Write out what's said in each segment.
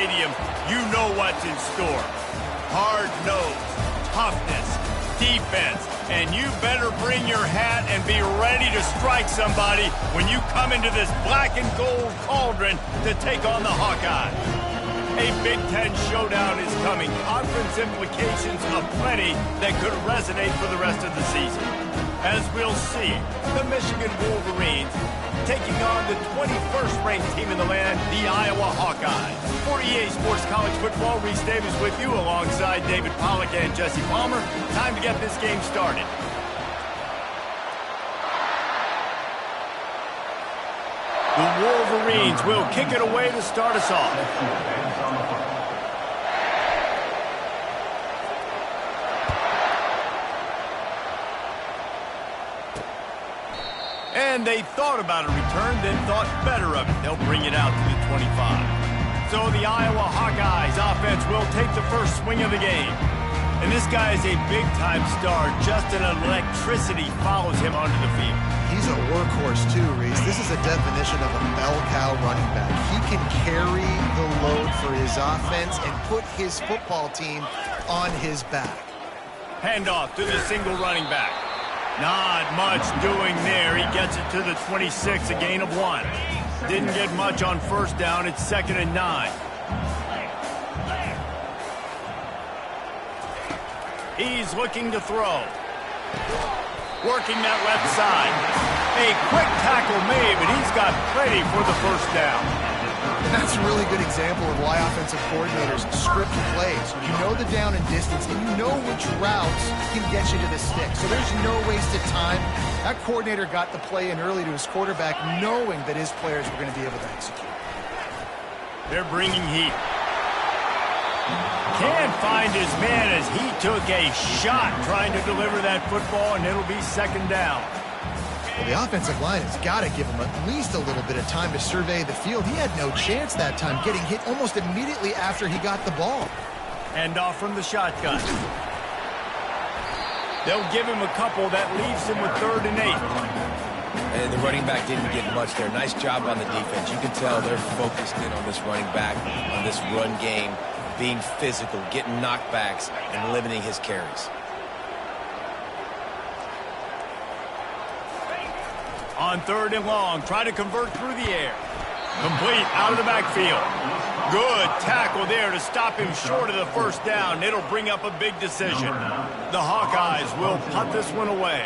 stadium, you know what's in store. Hard nose, toughness, defense, and you better bring your hat and be ready to strike somebody when you come into this black and gold cauldron to take on the Hawkeyes. A Big Ten showdown is coming. Conference implications aplenty that could resonate for the rest of the season. As we'll see, the Michigan Wolverines taking on the 21st ranked team in the land, the Iowa Hawkeyes. For EA Sports College Football, Reese Davis with you alongside David Pollack and Jesse Palmer. Time to get this game started. The Wolverines will kick it away to start us off. And they thought about a return, then thought better of it. They'll bring it out to the 25. So the Iowa Hawkeyes offense will take the first swing of the game. And this guy is a big-time star. Just an electricity follows him onto the field. He's a workhorse too, Reese. This is a definition of a bell cow running back. He can carry the load for his offense and put his football team on his back. Handoff to the single running back. Not much doing there. He gets it to the 26, a gain of 1. Didn't get much on first down. It's 2nd and 9. He's looking to throw. Working that left side. A quick tackle made, but he's got plenty for the first down. And that's a really good example of why offensive coordinators script plays. You know the down and distance, and you know which routes can get you to the stick. So there's no wasted time. That coordinator got the play in early to his quarterback, knowing that his players were going to be able to execute. They're bringing heat. Can't find his man as he took a shot trying to deliver that football, and it'll be 2nd down. Well, the offensive line has got to give him at least a little bit of time to survey the field. He had no chance that time, getting hit almost immediately after he got the ball. And off from the shotgun. They'll give him a couple. That leaves him with 3rd and 8. And the running back didn't get much there. Nice job on the defense. You can tell they're focused in on this running back, on this run game, being physical, getting knockbacks, and limiting his carries. On 3rd and long, try to convert through the air. Complete out of the backfield. Good tackle there to stop him short of the first down. It'll bring up a big decision. The Hawkeyes will punt this one away.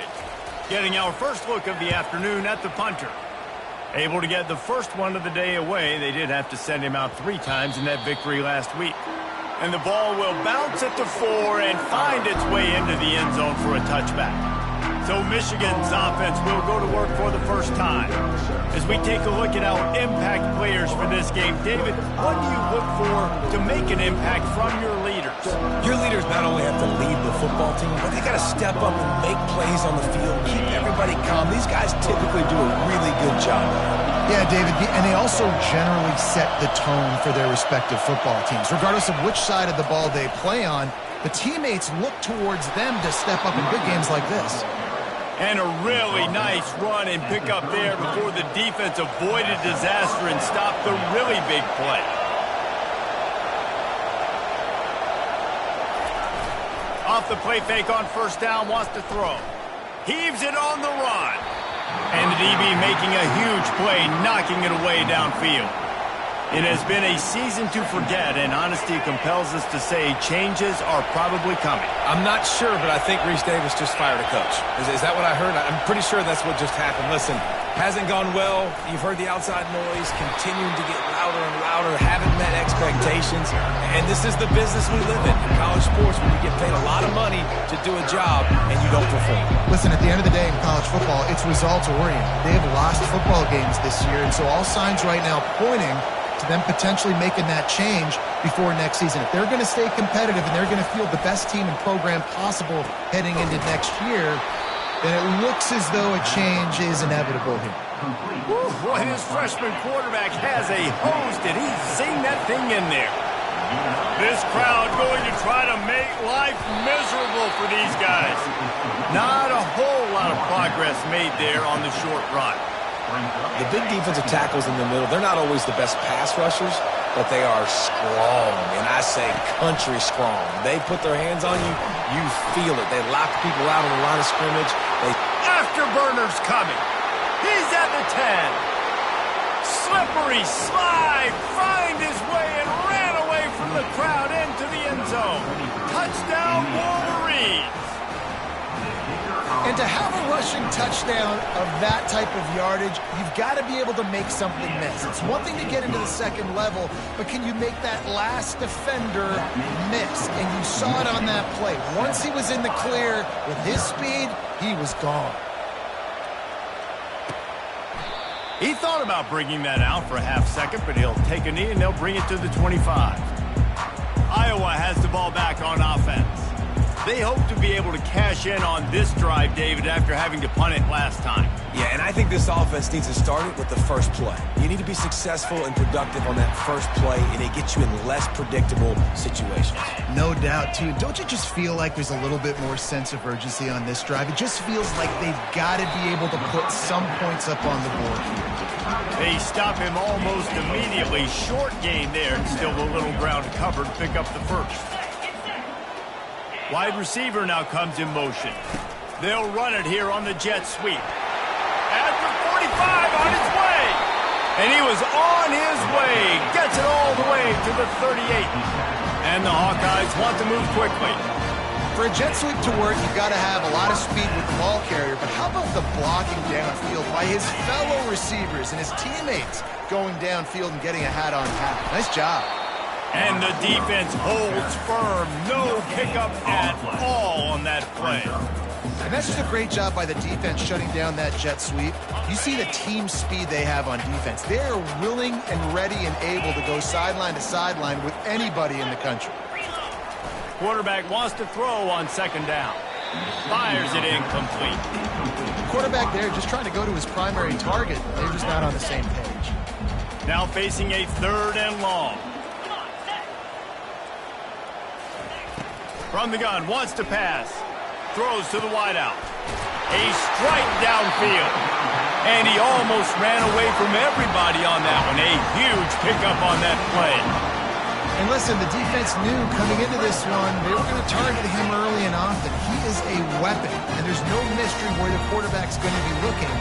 Getting our first look of the afternoon at the punter. Able to get the first one of the day away. They did have to send him out 3 times in that victory last week. And the ball will bounce at the 4 and find its way into the end zone for a touchback. So Michigan's offense will go to work for the first time. As we take a look at our impact players for this game, David, what do you look for to make an impact from your leaders? Your leaders not only have to lead the football team, but they got to step up and make plays on the field, keep everybody calm. These guys typically do a really good job. Yeah, David, and they also generally set the tone for their respective football teams. Regardless of which side of the ball they play on, the teammates look towards them to step up in big games like this. And a really nice run and pick up there before the defense avoided disaster and stopped the really big play. Off the play fake on first down, wants to throw. Heaves it on the run. And the DB making a huge play, knocking it away downfield. It has been a season to forget, and honesty compels us to say changes are probably coming. I'm not sure, but I think Reese Davis just fired a coach. Is that what I heard? I'm pretty sure that's what just happened. Listen, hasn't gone well. You've heard the outside noise, continuing to get louder and louder, haven't met expectations. And this is the business we live in college sports, where you get paid a lot of money to do a job and you don't perform. Listen, at the end of the day in college football, it's results-oriented. They have lost football games this year, and so all signs right now pointing to them potentially making that change before next season. If they're going to stay competitive and they're going to field the best team and program possible heading into next year, then it looks as though a change is inevitable here. Boy, this freshman quarterback has a hose. Did he sing that thing in there? This crowd going to try to make life miserable for these guys. Not a whole lot of progress made there on the short run. The big defensive tackles in the middle, they're not always the best pass rushers, but they are strong, and I say country strong. They put their hands on you, you feel it. They lock people out on the line of scrimmage. Afterburner's coming. He's at the 10. Slippery slide, find his way and ran away from the crowd into the end zone. Touchdown, Wolverines. And to have a rushing touchdown of that type of yardage, you've got to be able to make something miss. It's one thing to get into the second level, but can you make that last defender miss? And you saw it on that play. Once he was in the clear with his speed, he was gone. He thought about bringing that out for a half second, but he'll take a knee and they'll bring it to the 25. Iowa has the ball back on offense. They hope to be able to cash in on this drive, David, after having to punt it last time. Yeah, and I think this offense needs to start it with the first play. You need to be successful and productive on that first play, and it gets you in less predictable situations. No doubt, too. Don't you just feel like there's a little bit more sense of urgency on this drive? It just feels like they've got to be able to put some points up on the board here. They stop him almost immediately. Short gain there, and still a little ground covered to pick up the first. Wide receiver now comes in motion. They'll run it here on the jet sweep. At the 45 on its way. And he was on his way. Gets it all the way to the 38. And the Hawkeyes want to move quickly. For a jet sweep to work, you've got to have a lot of speed with the ball carrier, but how about the blocking downfield by his fellow receivers and his teammates going downfield and getting a hat on hat? Nice job. And the defense holds firm. No pickup at all on that play. And that's just a great job by the defense shutting down that jet sweep. You see the team speed they have on defense. They are willing and ready and able to go sideline to sideline with anybody in the country. Quarterback wants to throw on second down. Fires it incomplete. Quarterback there just trying to go to his primary target. They're just not on the same page. Now facing a 3rd and long. From the gun, wants to pass. Throws to the wideout. A strike downfield. And he almost ran away from everybody on that one. A huge pickup on that play. And listen, the defense knew coming into this one, they were going to target him early and often. He is a weapon, and there's no mystery where the quarterback's going to be looking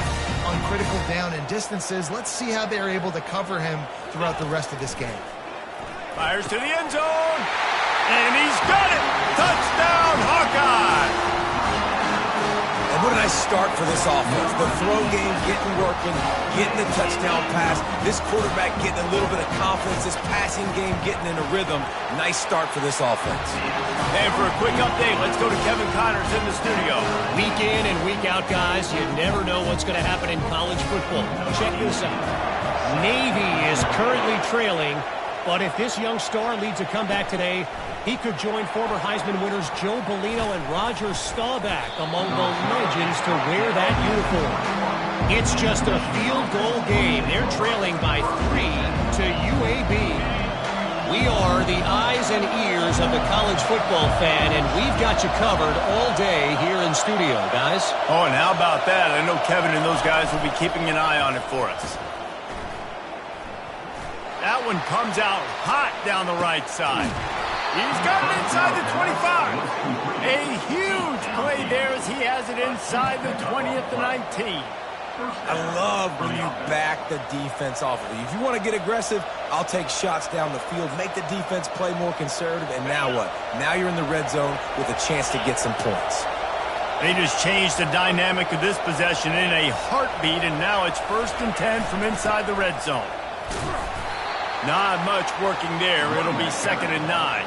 on critical down and distances. Let's see how they're able to cover him throughout the rest of this game. Fires to the end zone. And he's got it! Touchdown, Hawkeye! And what a nice start for this offense. The throw game getting working, getting the touchdown pass. This quarterback getting a little bit of confidence. This passing game getting in a rhythm. Nice start for this offense. And for a quick update, let's go to Kevin Connors in the studio. Week in and week out, guys, you never know what's going to happen in college football. Check this out. Navy is currently trailing, but if this young star leads a comeback today, he could join former Heisman winners Joe Bellino and Roger Staubach among the legends to wear that uniform. It's just a field goal game. They're trailing by 3 to UAB. We are the eyes and ears of the college football fan, and we've got you covered all day here in studio, guys. Oh, and how about that? I know Kevin and those guys will be keeping an eye on it for us. That one comes out hot down the right side. He's got it inside the 25. A huge play there as he has it inside the 20 at the 19. I love when you back the defense off of you. If you want to get aggressive, I'll take shots down the field, make the defense play more conservative, and now what? Now you're in the red zone with a chance to get some points. They just changed the dynamic of this possession in a heartbeat, and now it's 1st and 10 from inside the red zone. Not much working there. It'll be 2nd and 9.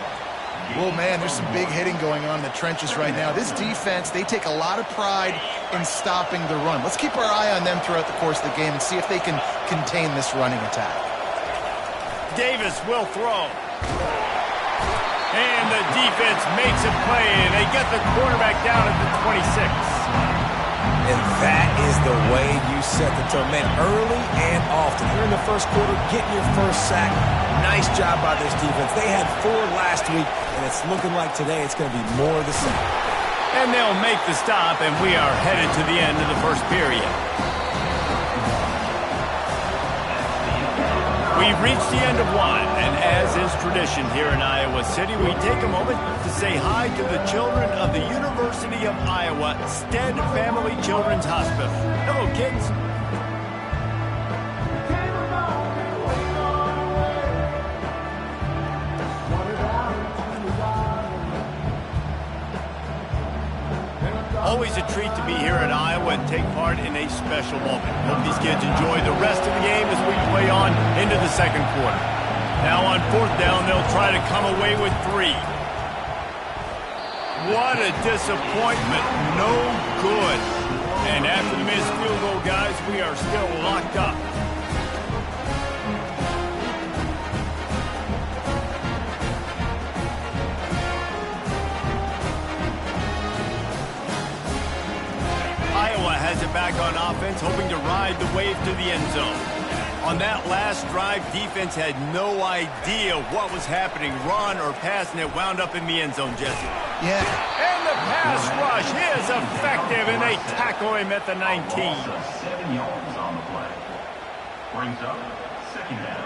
Well, man, there's some big hitting going on in the trenches right now. This defense, they take a lot of pride in stopping the run. Let's keep our eye on them throughout the course of the game and see if they can contain this running attack. Davis will throw. And the defense makes a play, and they get the quarterback down at the 26. And that is the way you set the tone. Man, early and often. Here in the first quarter, getting your first sack. Nice job by this defense. They had 4 last week, and it's looking like today it's going to be more of the same. And they'll make the stop, and we are headed to the end of the first period. We've reached the end of one, and as is tradition here in Iowa City, we take a moment to say hi to the children of the University of Iowa Stead Family Children's Hospital. Hello, kids. Always a treat to be here in Iowa and take part in a special moment. Hope these kids enjoy the rest of the game as we play on into the second quarter. Now on fourth down, they'll try to come away with 3. What a disappointment. No good. And after the missed field goal, guys, we are still locked up. Iowa has it back on offense, hoping to ride the wave to the end zone. On that last drive, defense had no idea what was happening, run or pass, and it wound up in the end zone, Jesse. Yeah. And the pass rush is effective, and they tackle him at the 19. 7 yards on the play. Brings up second down.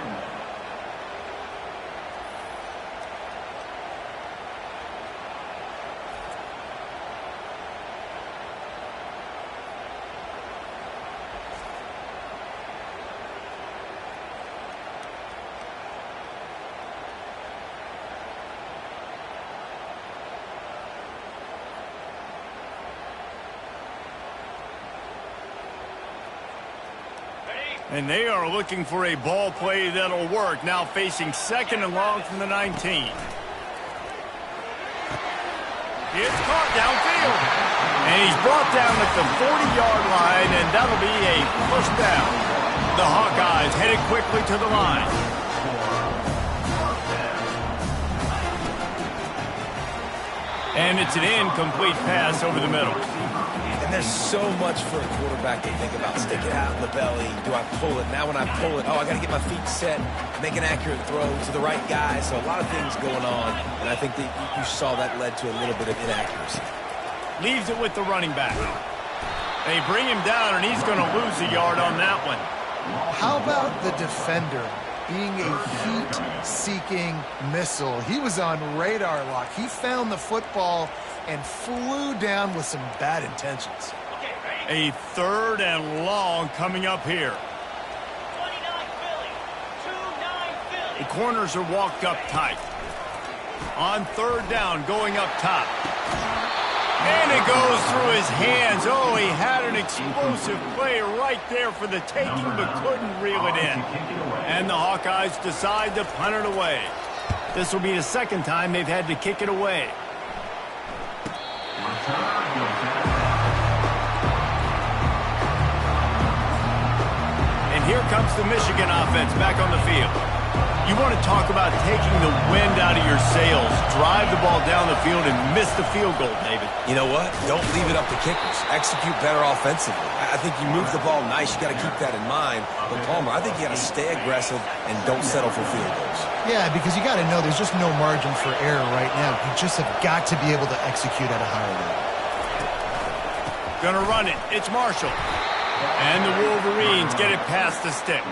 And they are looking for a ball play that'll work. Now facing second and long from the 19. It's caught downfield. And he's brought down at the 40-yard line, and that'll be a first down. The Hawkeyes headed quickly to the line. And it's an incomplete pass over the middle. And there's so much for a quarterback to think about. Stick it out in the belly. Do I pull it? Now when I pull it, I got to get my feet set, make an accurate throw to the right guy. So a lot of things going on. And I think that you saw that led to a little bit of inaccuracy. Leaves it with the running back. They bring him down, and he's going to lose a yard on that one. How about the defender being a heat-seeking missile? He was on radar lock. He found the football and flew down with some bad intentions. A third and long coming up here. 29 Philly. 2-9 Philly. The corners are walked up tight. On third down, going up top. And it goes through his hands. Oh, he had an explosive play right there for the taking, but couldn't reel it in. And the Hawkeyes decide to punt it away. This will be the second time they've had to kick it away. And here comes the Michigan offense back on the field. You want to talk about taking the wind out of your sails. Drive the ball down the field and miss the field goal, David. You know what? Don't leave it up to kickers. Execute better offensively. I think you move the ball nice. You got to keep that in mind. But, Palmer, I think you got to stay aggressive and don't settle for field goals. Yeah, because you got to know there's just no margin for error right now. You just have got to be able to execute at a higher level. Gonna run it. It's Marshall. And the Wolverines get it past the sticks.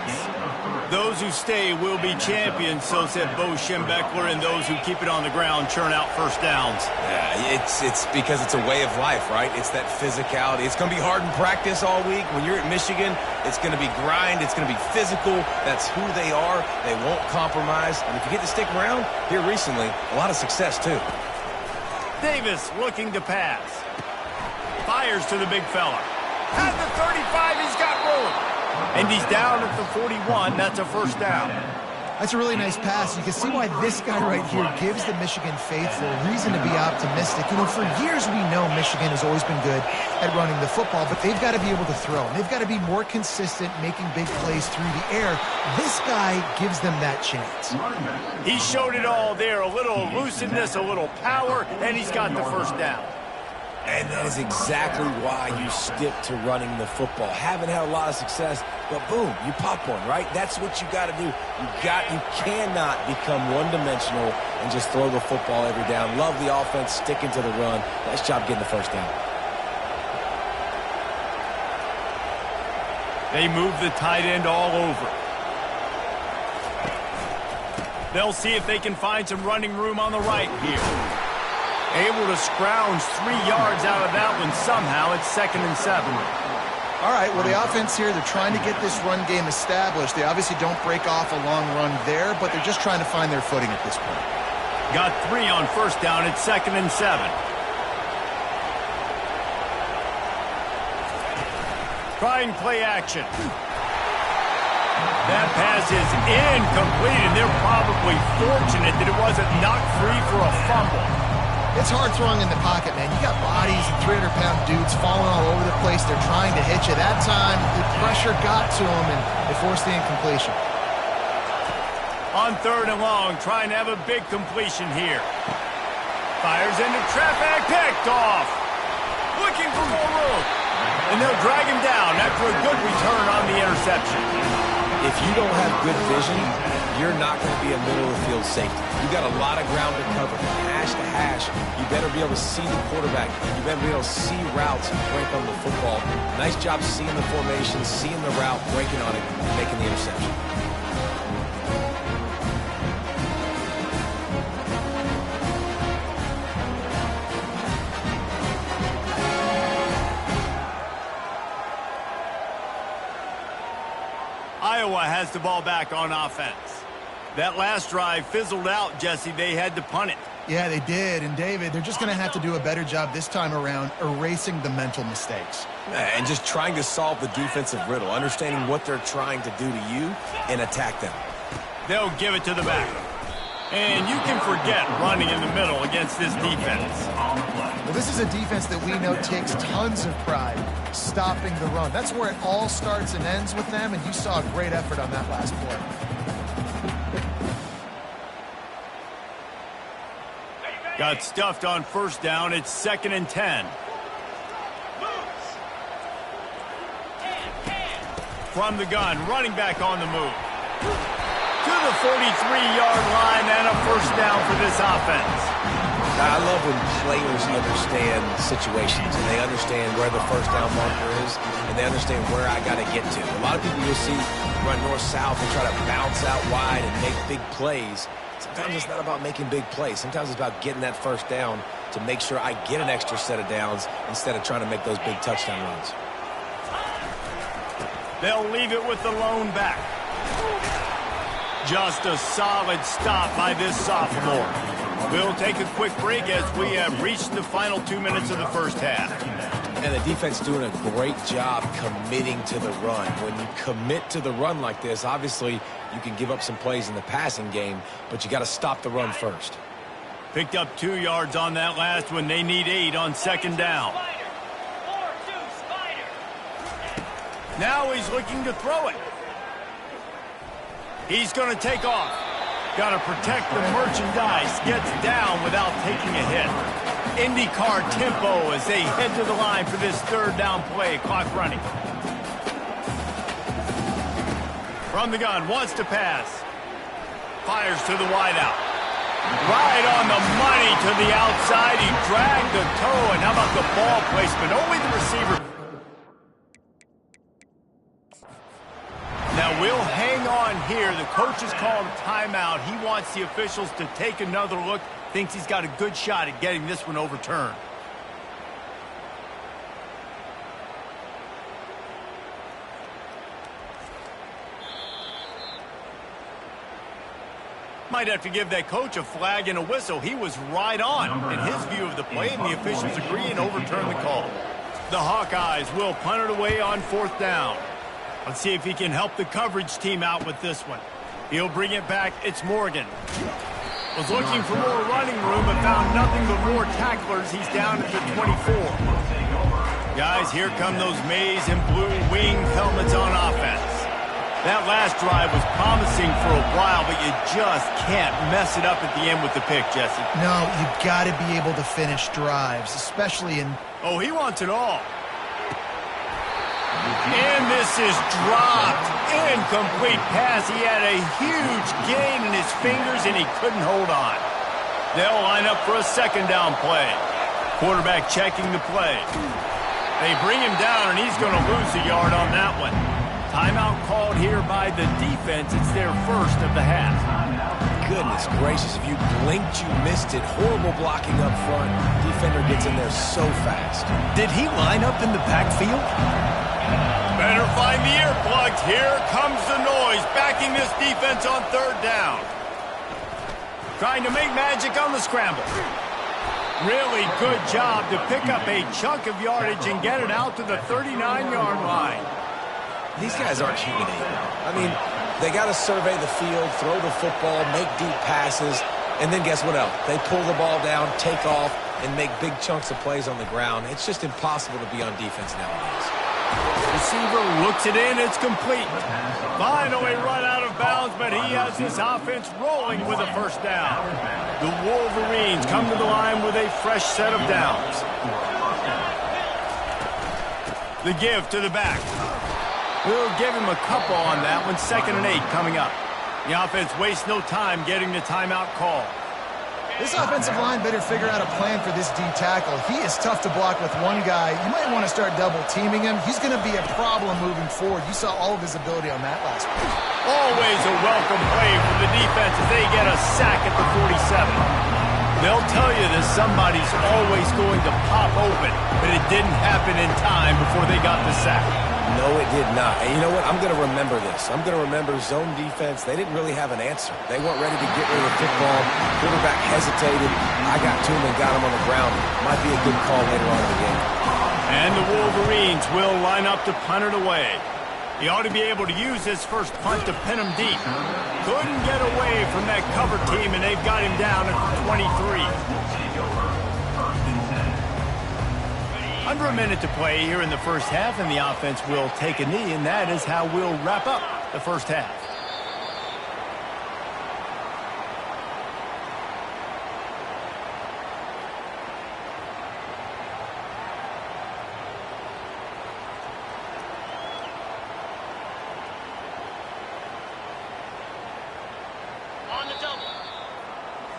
Those who stay will be champions, so said Bo Schembechler, and those who keep it on the ground churn out first downs. Yeah, it's because it's a way of life, right? It's that physicality. It's going to be hard in practice all week. When you're at Michigan, it's going to be grind. It's going to be physical. That's who they are. They won't compromise. And if you get to stick around, here recently, a lot of success, too. Davis looking to pass. Fires to the big fella. At the 35, he's got room. And he's down at the 41. That's a first down. That's a really nice pass. You can see why this guy right here gives the Michigan faithful reason to be optimistic. You know, for years we know Michigan has always been good at running the football, but they've got to be able to throw. They've got to be more consistent making big plays through the air. This guy gives them that chance. He showed it all there. A little elusiveness, a little power, and he's got the first down. And that is exactly why you stick to running the football. Haven't had a lot of success, but boom, you pop one, right? That's what you got to do. You cannot become one-dimensional and just throw the football every down. Love the offense, sticking to the run. Nice job getting the first down. They move the tight end all over. They'll see if they can find some running room on the right here. Able to scrounge 3 yards out of that one somehow. It's 2nd and 7. All right, well, the offense here, they're trying to get this run game established. They obviously don't break off a long run there, but they're just trying to find their footing at this point. Got 3 on 1st down. It's 2nd and 7. Trying play action. That pass is incomplete, and they're probably fortunate that it wasn't knocked free for a fumble. It's hard throwing in the pocket, man. You got bodies and 300-pound dudes falling all over the place. They're trying to hit you. That time, the pressure got to them, and they forced the incompletion. On 3rd and long, trying to have a big completion here. Fires into traffic, picked off. Looking for more room. And they'll drag him down after a good return on the interception. If you don't have good vision, you're not going to be a middle-of-the-field safety. You got a lot of ground to cover. Hash to hash, you better be able to see the quarterback. You better be able to see routes and break on the football. Nice job seeing the formation, seeing the route, breaking on it, and making the interception. Iowa has the ball back on offense. That last drive fizzled out, Jesse. They had to punt it. Yeah, they did. And, David, they're just going to have to do a better job this time around erasing the mental mistakes. And just trying to solve the defensive riddle, understanding what they're trying to do to you and attack them. They'll give it to the back. And you can forget running in the middle against this defense. Well, this is a defense that we know takes tons of pride stopping the run. That's where it all starts and ends with them, and you saw a great effort on that last play. Got stuffed on 1st down. It's 2nd and 10. From the gun, running back on the move. To the 43-yard line and a 1st down for this offense. I love when players understand situations and they understand where the 1st down marker is and they understand where I got to get to. A lot of people you'll see run north-south and try to bounce out wide and make big plays. Sometimes it's not about making big plays. Sometimes it's about getting that 1st down to make sure I get an extra set of downs instead of trying to make those big touchdown runs. They'll leave it with the lone back. Just a solid stop by this sophomore. We'll take a quick break as we have reached the final 2 minutes of the 1st half. And the defense doing a great job committing to the run. When you commit to the run like this, obviously you can give up some plays in the passing game, but you got to stop the run first. Picked up 2 yards on that last one. They need 8 on 2nd down. Now he's looking to throw it. He's going to take off. Got to protect the merchandise. Gets down without taking a hit. IndyCar tempo as they head to the line for this 3rd down play. Clock running. From the gun, wants to pass. Fires to the wideout. Right on the money to the outside. He dragged the toe. And how about the ball placement? Only the receiver. Now we'll hang on here. The coach has called a timeout. He wants the officials to take another look. Thinks he's got a good shot at getting this one overturned. Might have to give that coach a flag and a whistle. He was right on in his view of the play, and the officials agree and overturn the call. The Hawkeyes will punt it away on 4th down. Let's see if he can help the coverage team out with this one. He'll bring it back. It's Morgan. Was looking for more running room but found nothing but more tacklers. He's down at the 24. Guys, here come those maize and blue wing helmets on offense. That last drive was promising for a while, but you just can't mess it up at the end with the pick, Jesse. No, you got to be able to finish drives, especially in... Oh, he wants it all. And this is dropped. Incomplete pass. He had a huge gain in his fingers, and he couldn't hold on. They'll line up for a 2nd down play. Quarterback checking the play. They bring him down, and he's going to lose a yard on that one. Timeout called here by the defense. It's their 1st of the half. goodness gracious. If you blinked, you missed it. Horrible blocking up front. Defender gets in there so fast. Did he line up in the backfield? Better find the earplugs. Here comes the noise, backing this defense on third down. Trying to make magic on the scramble. Really good job to pick up a chunk of yardage and get it out to the 39-yard line. These guys aren't human. I mean, they got to survey the field, throw the football, make deep passes, and then guess what else? They pull the ball down, take off, and make big chunks of plays on the ground. It's just impossible to be on defense nowadays. Receiver looks it in, it's complete. Finally run out of bounds, but he has this offense rolling with a first down. The Wolverines come to the line with a fresh set of downs. The give to the back. We'll give him a couple on that one. 2nd and 8 coming up. The offense wastes no time getting the timeout call. This offensive line better figure out a plan for this D tackle. He is tough to block with one guy. You might want to start double-teaming him. He's going to be a problem moving forward. You saw all of his ability on that last play. Always a welcome play from the defense as they get a sack at the 47. They'll tell you that somebody's always going to pop open, but it didn't happen in time before they got the sack. No, it did not. And you know what? I'm going to remember this. I'm going to remember zone defense. They didn't really have an answer. They weren't ready to get rid of the football. Quarterback hesitated. I got to him and got him on the ground. Might be a good call later on in the game. And the Wolverines will line up to punt it away. He ought to be able to use his first punt to pin him deep. Couldn't get away from that cover team, and they've got him down at 23. Under a minute to play here in the first half, and the offense will take a knee, and that is how we'll wrap up the first half.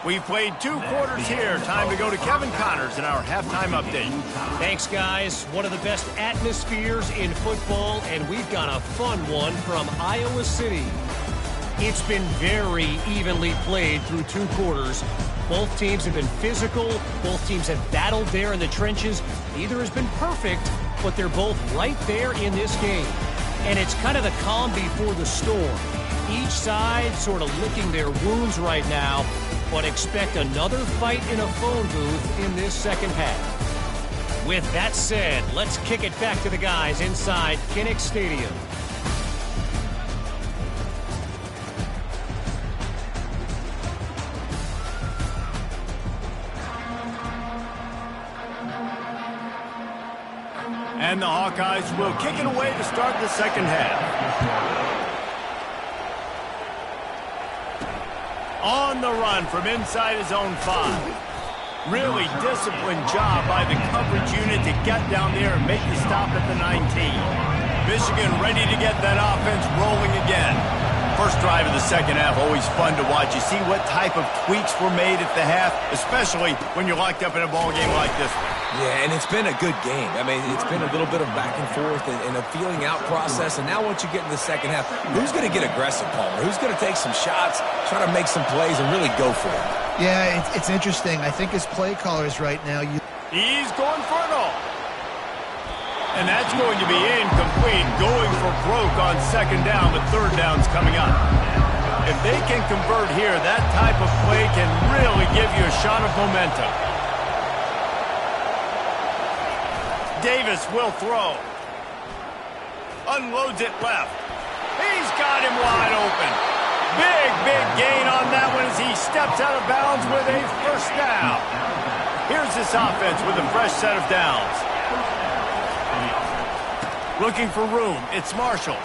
We've played 2 quarters here. Time to go to Kevin Connors in our halftime update. Thanks, guys. One of the best atmospheres in football, and we've got a fun one from Iowa City. It's been very evenly played through 2 quarters. Both teams have been physical. Both teams have battled there in the trenches. Neither has been perfect, but they're both right there in this game. And it's kind of the calm before the storm. Each side sort of licking their wounds right now, but expect another fight in a phone booth in this second half. With that said, let's kick it back to the guys inside Kinnick Stadium. And the Hawkeyes will kick it away to start the second half. On the run from inside his own 5. Really disciplined job by the coverage unit to get down there and make the stop at the 19. Michigan ready to get that offense rolling again. First drive of the second half, always fun to watch. You see what type of tweaks were made at the half, especially when you're locked up in a ball game like this one. Yeah, and it's been a good game. I mean, it's been a little bit of back and forth and a feeling out process. And now once you get in the second half, who's going to get aggressive, Palmer? Who's going to take some shots, try to make some plays, and really go for it? Yeah, it's interesting. I think as play callers right now, He's going for it all. And that's going to be incomplete, going for broke on second down, but third down's coming up. If they can convert here, that type of play can really give you a shot of momentum. Davis will throw. Unloads it left. He's got him wide open. Big gain on that one as he steps out of bounds with a first down. Here's this offense with a fresh set of downs. Looking for room. It's Marshall.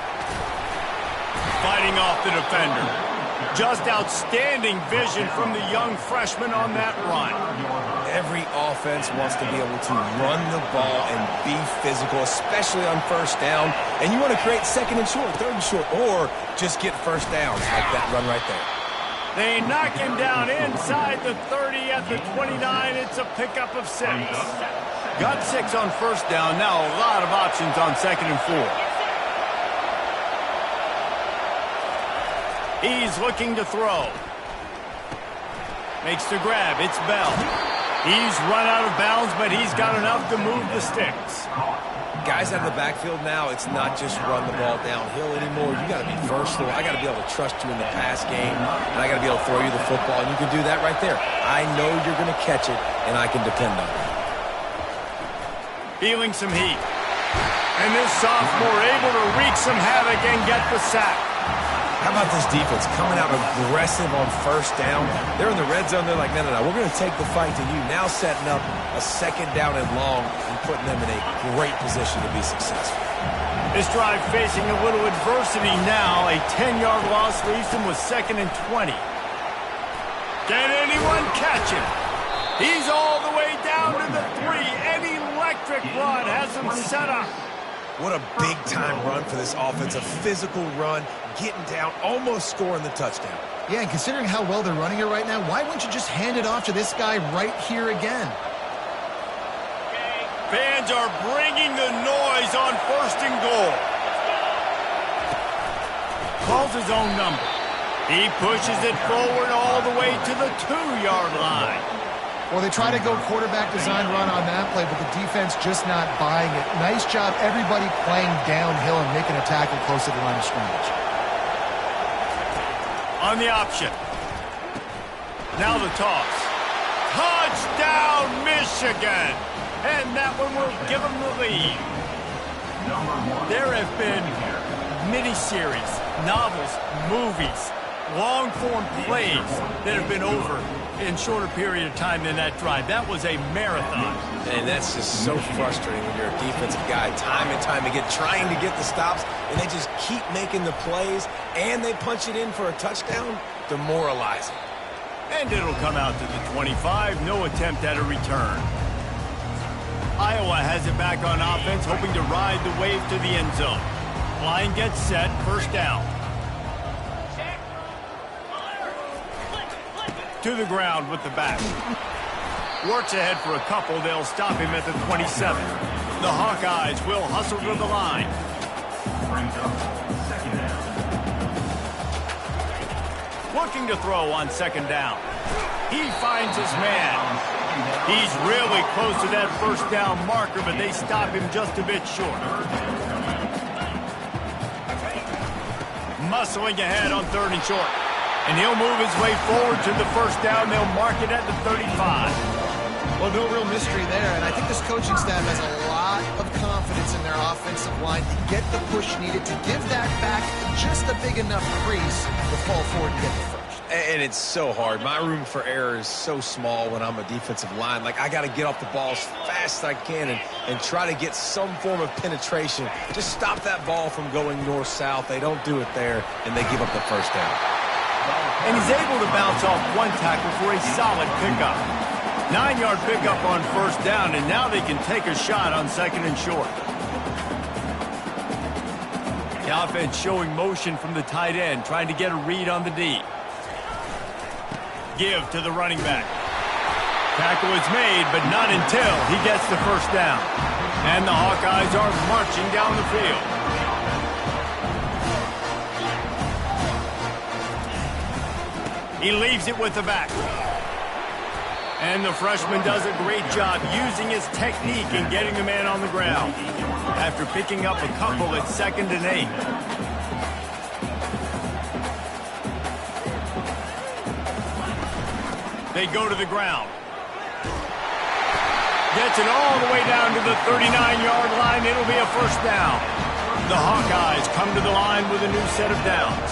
Fighting off the defender. Just outstanding vision from the young freshman on that run. Every offense wants to be able to run the ball and be physical, especially on first down. And you want to create second and short, third and short, or just get first downs like that run right there. They knock him down inside the 30 at the 29. It's a pickup of 6. Got 6 on first down. Now a lot of options on second and 4. He's looking to throw. Makes the grab. It's Bell. He's run out of bounds, but he's got enough to move the sticks. Guys out of the backfield now, it's not just run the ball downhill anymore. You got to be versatile. I got to be able to trust you in the pass game, and I got to be able to throw you the football, and you can do that right there. I know you're going to catch it, and I can depend on it. Feeling some heat. And this sophomore able to wreak some havoc and get the sack. How about this defense coming out aggressive on first down? They're in the red zone. They're like, no, we're going to take the fight to you. Now setting up a second down and long and putting them in a great position to be successful. This drive facing a little adversity now. A 10-yard loss leaves them with 2nd and 20. Can anyone catch him? He's all the way down to the 3. An electric run has him set up. What a big-time run for this offense. A physical run, getting down, almost scoring the touchdown. Yeah, and considering how well they're running it right now, why wouldn't you just hand it off to this guy right here again? Fans are bringing the noise on 1st and goal. Calls his own number. He pushes it forward all the way to the 2-yard line. Well, they try to go quarterback design run on that play, but the defense just not buying it. Nice job, everybody playing downhill and making a tackle close to the line of scrimmage. On the option. Now the toss. Touchdown, Michigan! And that one will give them the lead. There have been miniseries, novels, movies, long-form plays that have been over in shorter period of time than that drive. That was a marathon. And that's just so frustrating when you're a defensive guy, time and time again, trying to get the stops, and they just keep making the plays, and they punch it in for a touchdown. Demoralizing. And it'll come out to the 25. No attempt at a return. Iowa has it back on offense, hoping to ride the wave to the end zone. Line gets set, 1st down. To the ground with the back. Works ahead for a couple. They'll stop him at the 27. The Hawkeyes will hustle to the line. Looking to throw on 2nd down. He finds his man. He's really close to that 1st down marker, but they stop him just a bit short. Muscling ahead on 3rd and short. And he'll move his way forward to the 1st down. They'll mark it at the 35. Well, no real mystery there, and I think this coaching staff has a lot of confidence in their offensive line to get the push needed to give that back just a big enough crease to fall forward and get the first. And it's so hard. My room for error is so small when I'm a defensive line. Like, I got to get off the ball as fast as I can and try to get some form of penetration. Just stop that ball from going north-south. They don't do it there, and they give up the 1st down. And he's able to bounce off one tackle for a solid pickup. 9-yard pickup on 1st down, and now they can take a shot on 2nd and short. The offense showing motion from the tight end, trying to get a read on the D. Give to the running back. Tackle is made, but not until he gets the 1st down. And the Hawkeyes are marching down the field. He leaves it with the back. And the freshman does a great job using his technique and getting the man on the ground. After picking up a couple at 2nd and 8. They go to the ground. Gets it all the way down to the 39-yard line. It'll be a 1st down. The Hawkeyes come to the line with a new set of downs.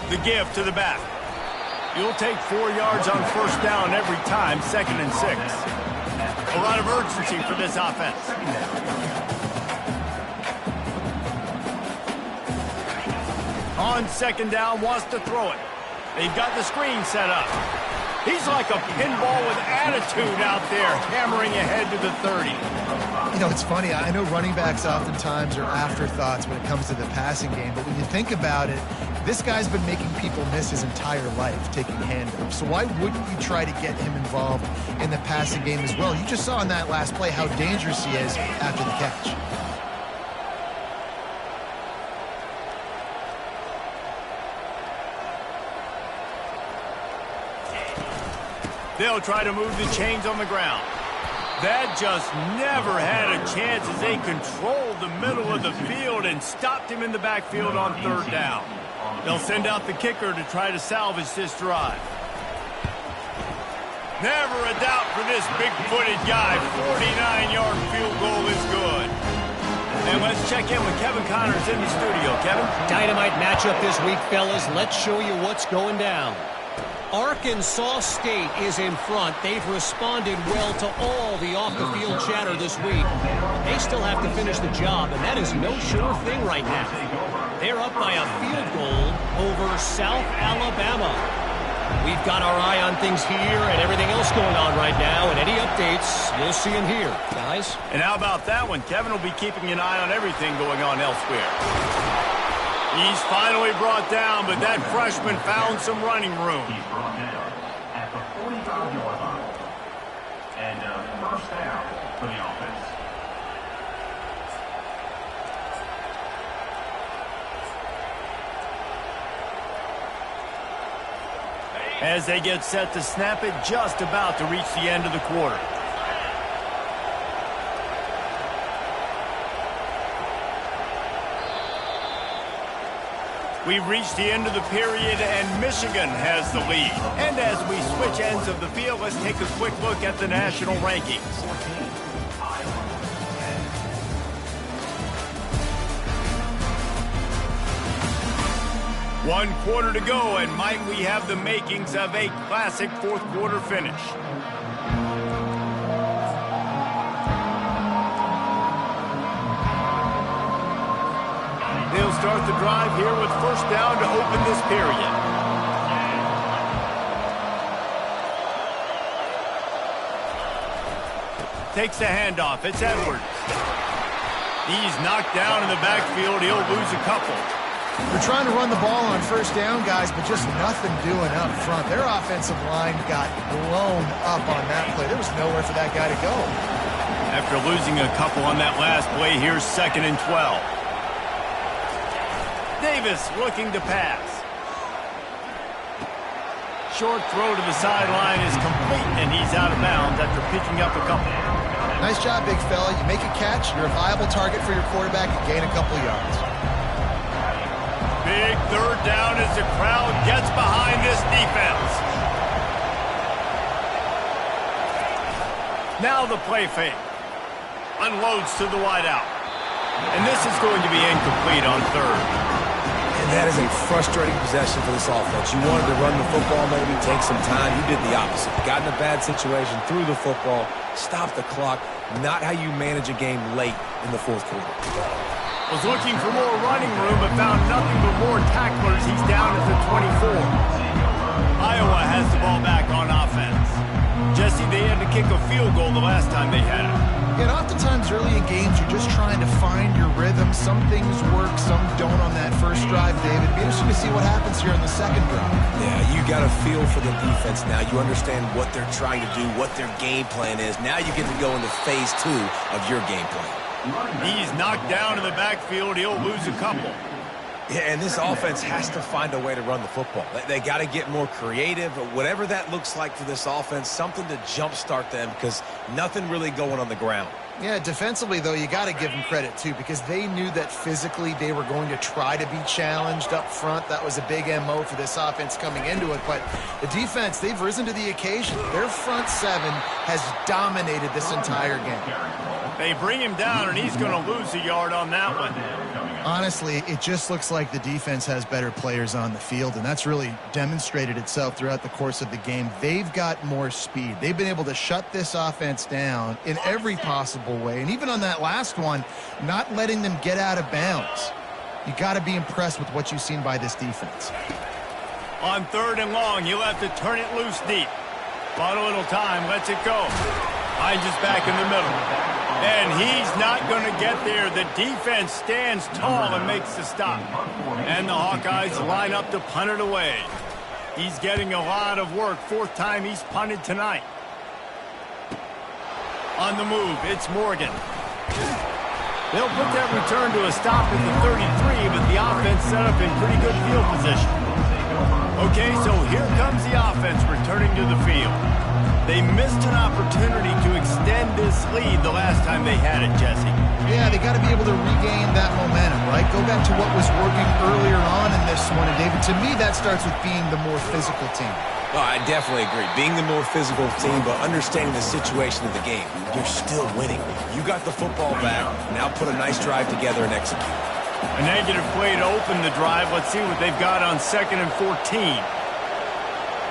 The give to the back. You'll take 4 yards on 1st down every time, 2nd and 6. A lot of urgency for this offense. On 2nd down, wants to throw it. They've got the screen set up. He's like a pinball with attitude out there, hammering ahead to the 30. You know, it's funny. I know running backs oftentimes are afterthoughts when it comes to the passing game, but when you think about it, this guy's been making people miss his entire life taking handoffs. So why wouldn't you try to get him involved in the passing game as well? You just saw in that last play how dangerous he is after the catch. They'll try to move the chains on the ground. That just never had a chance as they controlled the middle of the field and stopped him in the backfield on third down. They'll send out the kicker to try to salvage this drive. Never a doubt for this big-footed guy. 49-yard field goal is good. And let's check in with Kevin Connors in the studio. Kevin? Dynamite matchup this week, fellas. Let's show you what's going down. Arkansas State is in front. They've responded well to all the off-the-field chatter this week. They still have to finish the job, and that is no sure thing right now. They're up by a field goal over South Alabama. We've got our eye on things here and everything else going on right now, and any updates, you'll see them here, guys. And how about that one? Kevin will be keeping an eye on everything going on elsewhere. He's finally brought down, but that freshman found some running room. He's brought down at the 45-yard line. And first down for the offense. As they get set to snap it, just about to reach the end of the quarter. We've reached the end of the period, and Michigan has the lead. And as we switch ends of the field, let's take a quick look at the national rankings. One quarter to go, and might we have the makings of a classic fourth quarter finish. They'll start the drive here with first down to open this period. Takes the handoff. It's Edwards. He's knocked down in the backfield. He'll lose a couple. They're trying to run the ball on first down, guys, but just nothing doing up front. Their offensive line got blown up on that play. There was nowhere for that guy to go. After losing a couple on that last play, here's 2nd and 12. Davis looking to pass. Short throw to the sideline is complete, and he's out of bounds after picking up a couple. Nice job, big fella. You make a catch, you're a viable target for your quarterback, and gain a couple yards. Big third down as the crowd gets behind this defense. Now the play fake. Unloads to the wideout. And this is going to be incomplete on third. And that is a frustrating possession for this offense. You wanted to run the football, maybe take some time. You did the opposite. Got in a bad situation, threw the football, stopped the clock. Not how you manage a game late in the fourth quarter. Was looking for more running room, but found nothing but more tacklers. He's down at the 24. Iowa has the ball back on offense. Jesse, they had to kick a field goal the last time they had it. And oftentimes early in games, you're just trying to find your rhythm. Some things work, some don't on that first drive, David. Be interesting to see what happens here in the second drive. Yeah, you got a feel for the defense now. You understand what they're trying to do, what their game plan is. Now you get to go into phase 2 of your game plan. He's knocked down in the backfield. He'll lose a couple. Yeah, and this offense has to find a way to run the football. They got to get more creative. Whatever that looks like for this offense, something to jumpstart them because nothing really going on the ground. Yeah, defensively, though, you got to give them credit, too, because they knew that physically they were going to try to be challenged up front. That was a big MO for this offense coming into it. But the defense, they've risen to the occasion. Their front seven has dominated this entire game. They bring him down, and he's going to lose a yard on that one. Honestly, it just looks like the defense has better players on the field, and that's really demonstrated itself throughout the course of the game. They've got more speed. They've been able to shut this offense down in every possible way, and even on that last one, not letting them get out of bounds. You got to be impressed with what you've seen by this defense. On 3rd and long, he'll have to turn it loose deep. Bought a little time, lets it go. Hines is back in the middle. And he's not going to get there. The defense stands tall and makes the stop. And the Hawkeyes line up to punt it away. He's getting a lot of work. 4th time he's punted tonight. On the move, it's Morgan. They'll put that return to a stop at the 33, but the offense set up in pretty good field position. Okay, so here comes the offense returning to the field. They missed an opportunity to extend this lead the last time they had it, Jesse. Yeah, they got to be able to regain that momentum, right? Go back to what was working earlier on in this one. And, David, to me, that starts with being the more physical team. Oh, I definitely agree. Being the more physical team, but understanding the situation of the game. You're still winning. You got the football back. Now put a nice drive together and execute. A negative play to open the drive. Let's see what they've got on 2nd and 14.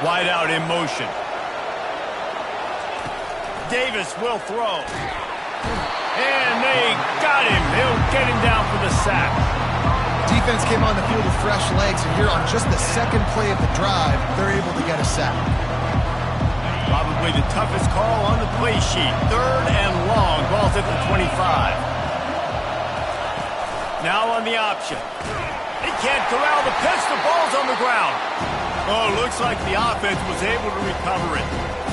Wide out in motion. Davis will throw. And they got him. He'll get him down for the sack. Defense came on the field with fresh legs, and here on just the second play of the drive, they're able to get a sack. Probably the toughest call on the play sheet. 3rd and long. Ball's at the 25. Now on the option. He can't corral the pitch. The ball's on the ground. Oh, looks like the offense was able to recover it.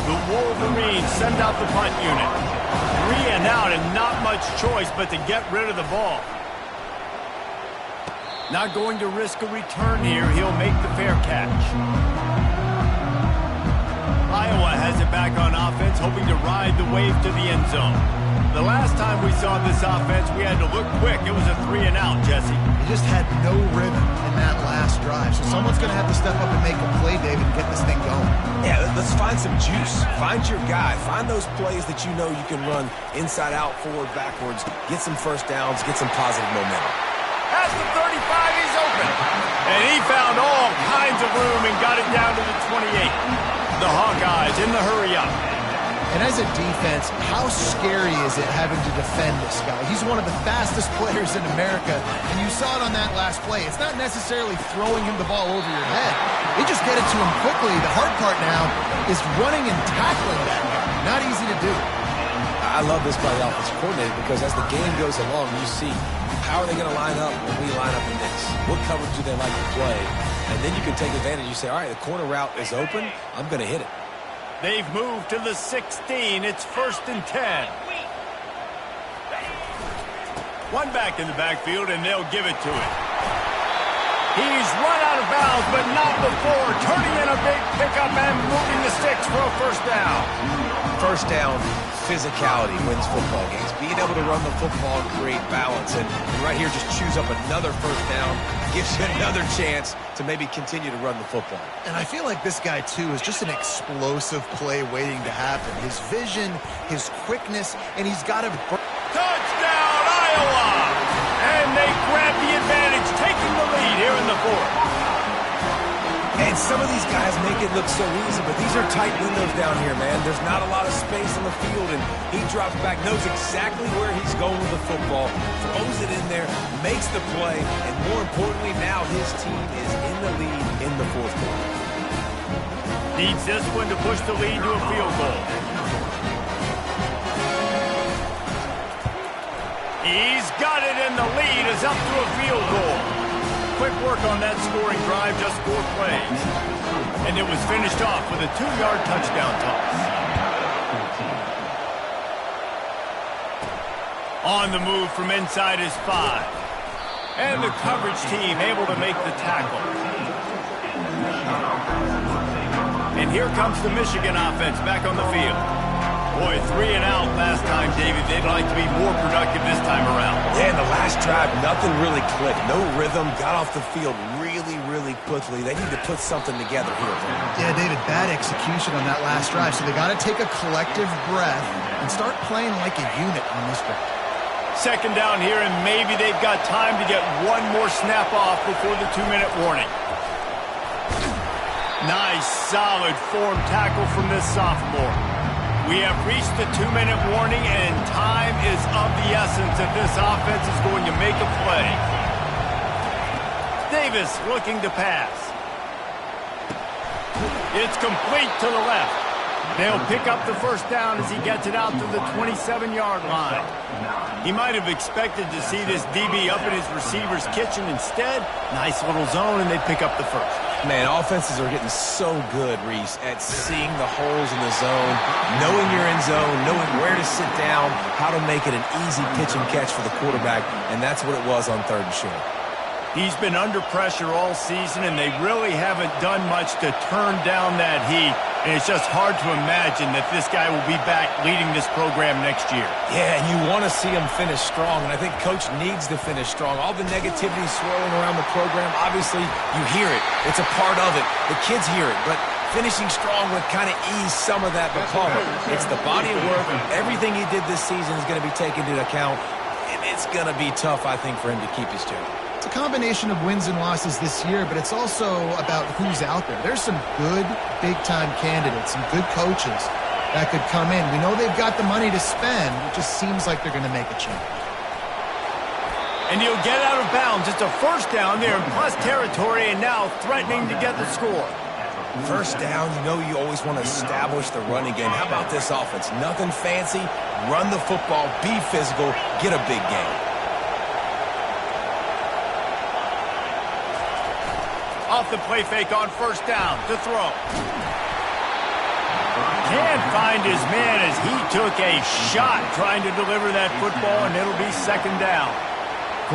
The Wolverines send out the punt unit. 3 and out and not much choice but to get rid of the ball. Not going to risk a return here. He'll make the fair catch. Iowa has it back on offense, hoping to ride the wave to the end zone. The last time we saw this offense, we had to look quick. It was a 3 and out, Jesse. They just had no rhythm in that last drive. So someone's going to have to step up and make a play, David, and get this thing going. Yeah, let's find some juice. Find your guy. Find those plays that you know you can run inside out, forward, backwards. Get some first downs. Get some positive momentum. At the 35, he's open. And he found all kinds of room and got it down to the 28. The Hawkeyes in the hurry-up. And as a defense, how scary is it having to defend this guy? He's one of the fastest players in America, and you saw it on that last play. It's not necessarily throwing him the ball over your head. They just get it to him quickly. The hard part now is running and tackling that guy. Not easy to do. I love this by the offensive coordinator because as the game goes along, you see how are they going to line up when we line up in this? What coverage do they like to play? And then you can take advantage. You say, all right, the corner route is open. I'm going to hit it. They've moved to the 16. It's 1st and 10. One back in the backfield, and they'll give it to him. He's run out of bounds, but not before. Turning in a big pickup and moving the sticks for a 1st down. 1st down, physicality wins football games. Being able to run the football and create balance. And right here, just choose up another 1st down. Gives you another chance to maybe continue to run the football. And I feel like this guy, too, is just an explosive play waiting to happen. His vision, his quickness, and he's got a... Touchdown, Iowa! And they grab the advantage, taking the lead here in the 4th. And some of these guys make it look so easy, but these are tight windows down here, man. There's not a lot of space on the field, and he drops back, knows exactly where he's going with the football, throws it in there, makes the play, and more importantly, now his team is in the lead in the 4th quarter. Needs this one to push the lead to a field goal. He's got it, and the lead is up to a field goal. Quick work on that scoring drive, just 4 plays. And it was finished off with a 2-yard touchdown toss. On the move from inside his 5. And the coverage team able to make the tackle. And here comes the Michigan offense back on the field. Boy, 3 and out last time, David. They'd like to be more productive this time around. Yeah, in the last drive, nothing really clicked. No rhythm, got off the field really quickly. They need to put something together here. Yeah, David, bad execution on that last drive. So they got to take a collective breath and start playing like a unit on this drive. 2nd down here, and maybe they've got time to get one more snap off before the 2-minute warning. Nice, solid form tackle from this sophomore. We have reached the 2-minute warning, and time is of the essence if this offense is going to make a play. Davis looking to pass. It's complete to the left. They'll pick up the 1st down as he gets it out to the 27-yard line. He might have expected to see this DB up in his receiver's kitchen. Instead, nice little zone, and they pick up the 1st. Man, offenses are getting so good, Reese, at seeing the holes in the zone, knowing you're in zone, knowing where to sit down, how to make it an easy pitch and catch for the quarterback, and that's what it was on 3rd and short. He's been under pressure all season, and they really haven't done much to turn down that heat. And it's just hard to imagine that this guy will be back leading this program next year. Yeah, and you want to see him finish strong, and I think Coach needs to finish strong. All the negativity swirling around the program, obviously, you hear it. It's a part of it. The kids hear it, but finishing strong would kind of ease some of that. But, Paul, it's the body of work. Everything he did this season is going to be taken into account, and it's going to be tough, I think, for him to keep his job. It's a combination of wins and losses this year, but it's also about who's out there. There's some good big-time candidates, some good coaches that could come in. We know they've got the money to spend. It just seems like they're going to make a change. And he'll get out of bounds. It's a first down there in plus territory, and now threatening to get the score. First down, you know you always want to establish the running game. How about this offense? Nothing fancy. Run the football, be physical, get a big game. Off the play fake on first down to throw. Can't find his man as he took a shot trying to deliver that football, and it'll be second down.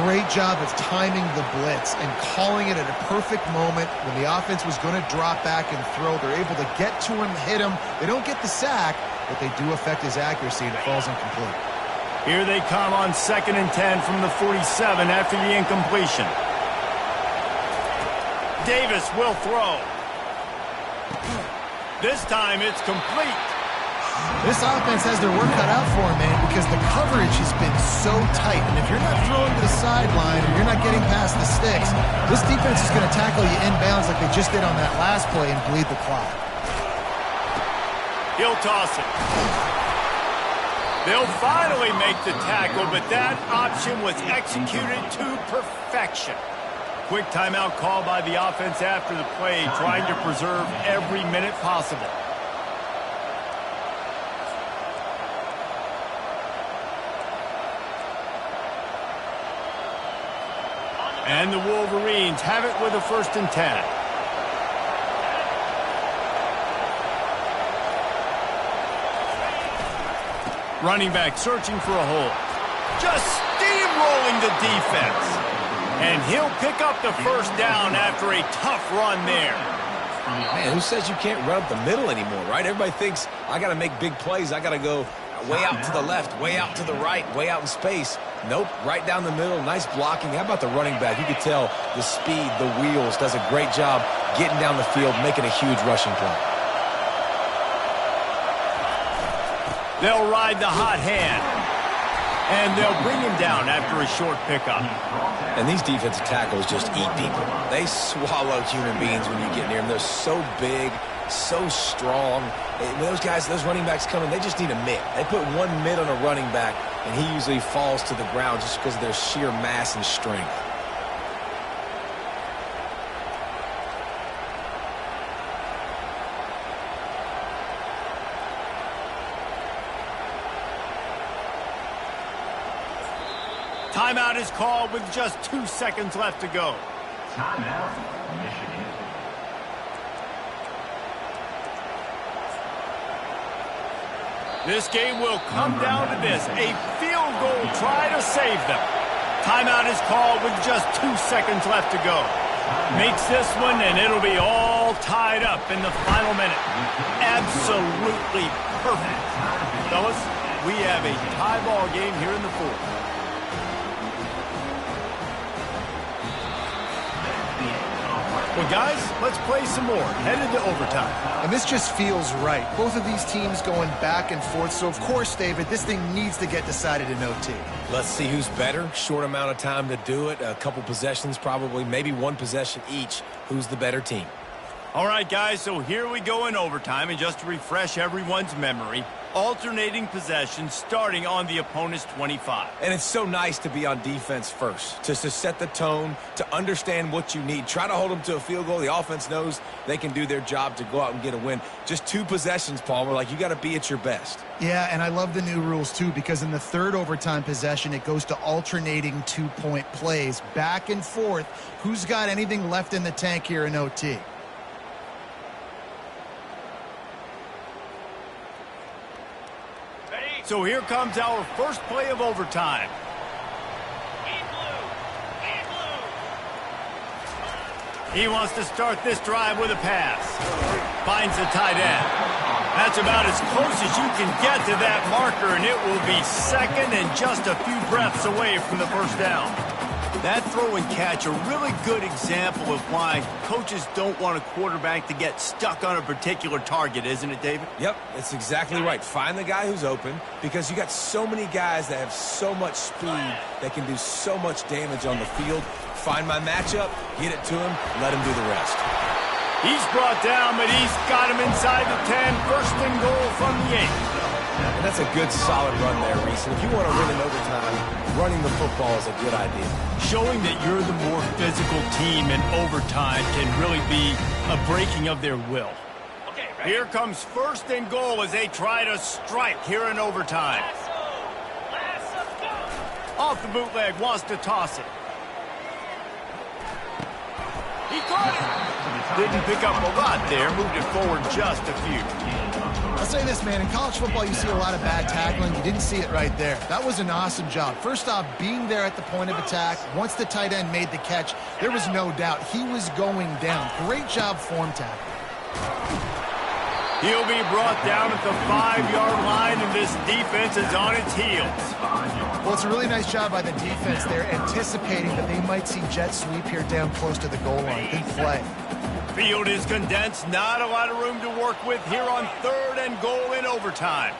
Great job of timing the blitz and calling it at a perfect moment when the offense was going to drop back and throw. They're able to get to him, hit him. They don't get the sack, but they do affect his accuracy, and it falls incomplete. Here they come on 2nd and 10 from the 47 after the incompletion. Davis will throw. This time it's complete. This offense has their work cut out for them, man, because the coverage has been so tight. And if you're not throwing to the sideline or you're not getting past the sticks, this defense is going to tackle you inbounds like they just did on that last play and bleed the clock. He'll toss it. They'll finally make the tackle, but that option was executed to perfection. Quick timeout call by the offense after the play, trying to preserve every minute possible. And the Wolverines have it with a 1st and 10. Running back searching for a hole. Just steamrolling the defense. And he'll pick up the first down after a tough run there. Man, who says you can't run up the middle anymore, right? Everybody thinks, I got to make big plays. I got to go way out to the left, way out to the right, way out in space. Nope, right down the middle, nice blocking. How about the running back? You could tell the speed, the wheels, does a great job getting down the field, making a huge rushing play. They'll ride the hot hand. And they'll bring him down after a short pickup. And these defensive tackles just eat people. They swallow human beings when you get near them. They're so big, so strong. When those guys, those running backs come in, they just need a mid. They put one mid on a running back, and he usually falls to the ground just because of their sheer mass and strength. Timeout is called with just 2 seconds left to go. Timeout, Michigan. This game will come down to this. A field goal try to save them. Timeout is called with just 2 seconds left to go. Makes this one, and it'll be all tied up in the final minute. Absolutely perfect. Fellas, we have a tie ball game here in the 4th. Well, guys, let's play some more. Headed to overtime. And this just feels right. Both of these teams going back and forth. So, of course, David, this thing needs to get decided in OT. Let's see who's better. Short amount of time to do it. A couple possessions probably. Maybe one possession each. Who's the better team? All right, guys, so here we go in overtime. And just to refresh everyone's memory, alternating possessions starting on the opponent's 25. And it's so nice to be on defense first, to set the tone, to understand what you need. Try to hold them to a field goal. The offense knows they can do their job to go out and get a win. Just 2 possessions, Paul. We're like, you got to be at your best. Yeah, and I love the new rules, too, because in the 3rd overtime possession, it goes to alternating 2-point plays, back and forth. Who's got anything left in the tank here in OT? So here comes our first play of overtime. He wants to start this drive with a pass. Finds the tight end. That's about as close as you can get to that marker, and it will be second and just a few breaths away from the first down. That throw and catch, a really good example of why coaches don't want a quarterback to get stuck on a particular target, isn't it, David? Yep, that's exactly right. Find the guy who's open, because you got so many guys that have so much speed that can do so much damage on the field. Find my matchup, get it to him, let him do the rest. He's brought down, but he's got him inside the 10. First and goal from the 8. And that's a good, solid run there, Reese. And if you want to win in overtime, running the football is a good idea. Showing that you're the more physical team in overtime can really be a breaking of their will. Okay, right. Here comes first and goal as they try to strike here in overtime. Off the bootleg, wants to toss it. He caught it. Didn't pick up a lot there. Moved it forward just a few. I'll say this, man. In college football, you see a lot of bad tackling. You didn't see it right there. That was an awesome job. First off, being there at the point of attack. Once the tight end made the catch, there was no doubt he was going down. Great job form tackle. He'll be brought down at the 5-yard line, and this defense is on its heels. Well, it's a really nice job by the defense there, anticipating that they might see jet sweep here down close to the goal line. Good play. Field is condensed. Not a lot of room to work with here on third and goal in overtime.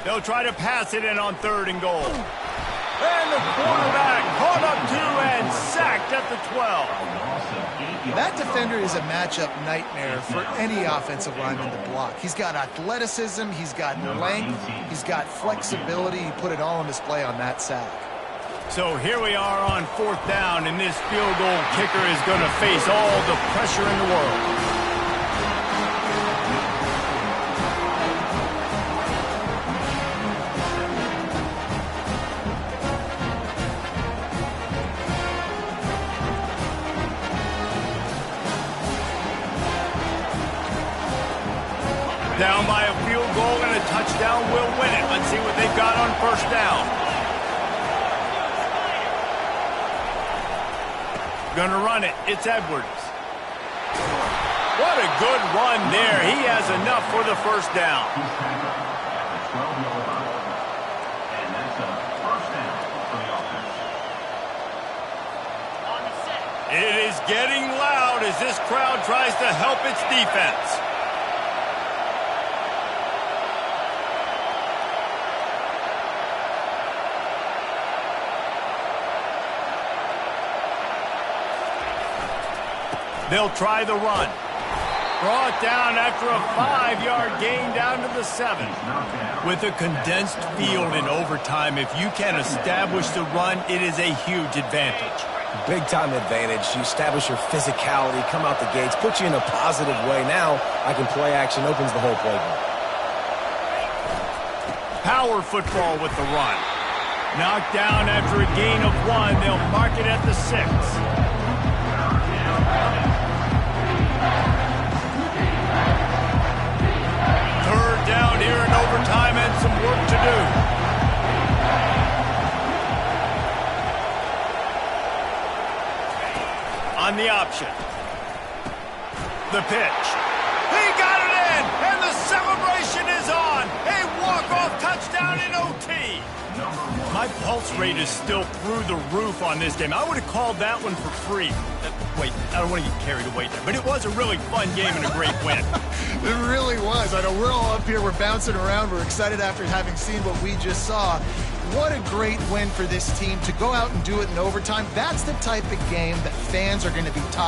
They'll try to pass it in on third and goal. And the quarterback caught up to and sacked at the 12. That defender is a matchup nightmare for any offensive lineman to block. He's got athleticism, he's got length, he's got flexibility. He put it all on display on that sack. So here we are on fourth down, and this field goal kicker is going to face all the pressure in the world. Down by a field goal and a touchdown will win it. Let's see what they've got on first down. Gonna run it. It's Edwards. What a good run there. He has enough for the first down. And that's a first down for the offense. It is getting loud as this crowd tries to help its defense. They'll try the run. Brought down after a 5-yard gain down to the 7. With a condensed field in overtime, if you can establish the run, it is a huge advantage. Big-time advantage. You establish your physicality, come out the gates, put you in a positive way. Now, I can play action, opens the whole playbook. Power football with the run. Knocked down after a gain of 1. They'll mark it at the 6. Third down here in overtime and some work to do. On the option. The pitch. He got it in, and the celebration is on. A walk-off touchdown in OT. My pulse rate is still through the roof on this game. I would have called that one for free. Wait, I don't want to get carried away there. But it was a really fun game and a great win. It really was. I know we're all up here. We're bouncing around. We're excited after having seen what we just saw. What a great win for this team to go out and do it in overtime. That's the type of game that fans are going to be talking